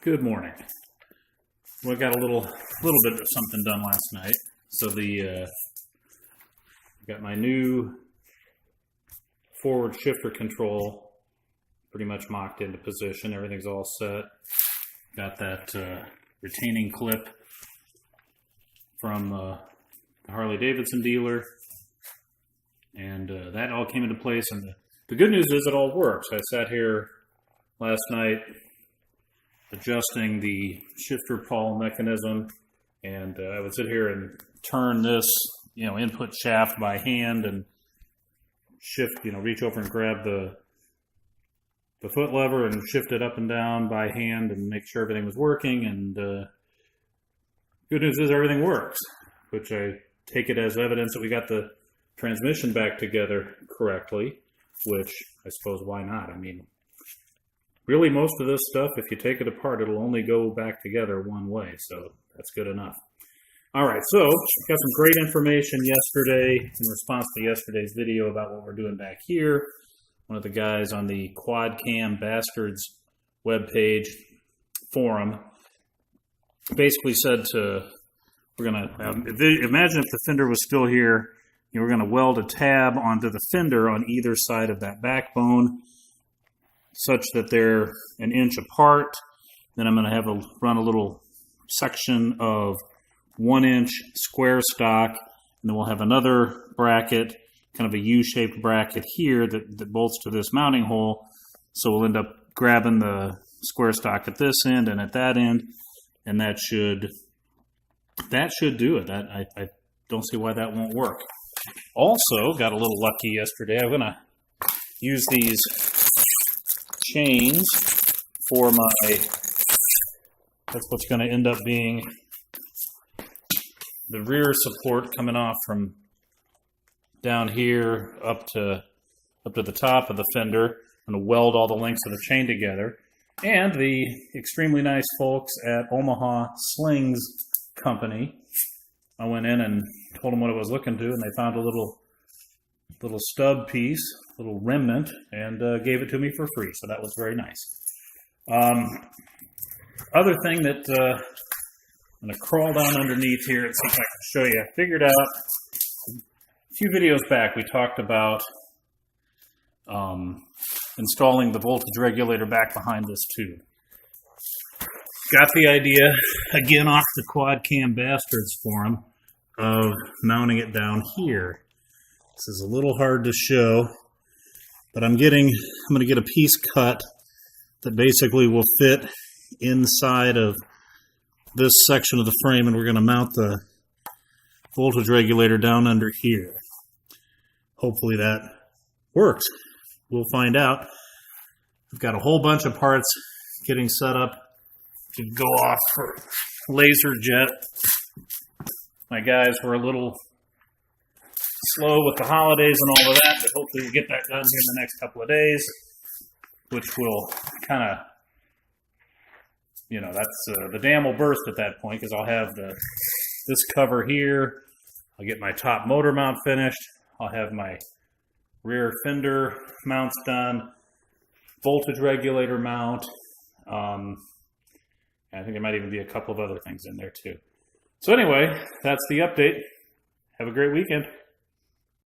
Good morning. Well, I got a little bit of something done last night. So got my new forward shifter control pretty much mocked into position. Everything's all set. Got that retaining clip from the Harley Davidson dealer, and that all came into place. And the good news is it all works. I sat here last night adjusting the shifter pawl mechanism, and I would sit here and turn this, input shaft by hand and shift, reach over and grab the foot lever and shift it up and down by hand and make sure everything was working. And good news is everything works, which I take it as evidence that we got the transmission back together correctly, which I suppose why not? I mean, really, most of this stuff, if you take it apart, it'll only go back together one way, so that's good enough. All right, so got some great information yesterday in response to yesterday's video about what we're doing back here. One of the guys on the Quad Cam Bastards webpage forum basically said we're going to, imagine if the fender was still here, we're going to weld a tab onto the fender on either side of that backbone, such that they're an inch apart. Then I'm going to run a little section of 1-inch square stock, and then we'll have another bracket, kind of a U-shaped bracket here that bolts to this mounting hole. So we'll end up grabbing the square stock at this end and at that end, and that should do it. I don't see why that won't work. Also, got a little lucky yesterday. I'm going to use these chains for that's what's going to end up being the rear support coming off from down here up to the top of the fender. I'm going to weld all the links of the chain together. And the extremely nice folks at Omaha Slings Company, I went in and told them what I was looking to, and they found a little stub piece, little remnant, and gave it to me for free. So that was very nice. Other thing that I'm going to crawl down underneath here and see if I can show you. I figured out a few videos back we talked about installing the voltage regulator back behind this tube. Got the idea, again off the Quad Cam Bastards forum, of mounting it down here. This is a little hard to show, but I'm going to get a piece cut that basically will fit inside of this section of the frame, and we're going to mount the voltage regulator down under here. Hopefully that works. We'll find out. I've got a whole bunch of parts getting set up to go off for laser jet. My guys were a little slow with the holidays and all of that, but hopefully we'll get that done here in the next couple of days, which will kind of, the dam will burst at that point, because I'll have this cover here. I'll get my top motor mount finished. I'll have my rear fender mounts done, voltage regulator mount. I think there might even be a couple of other things in there too. So anyway, that's the update. Have a great weekend.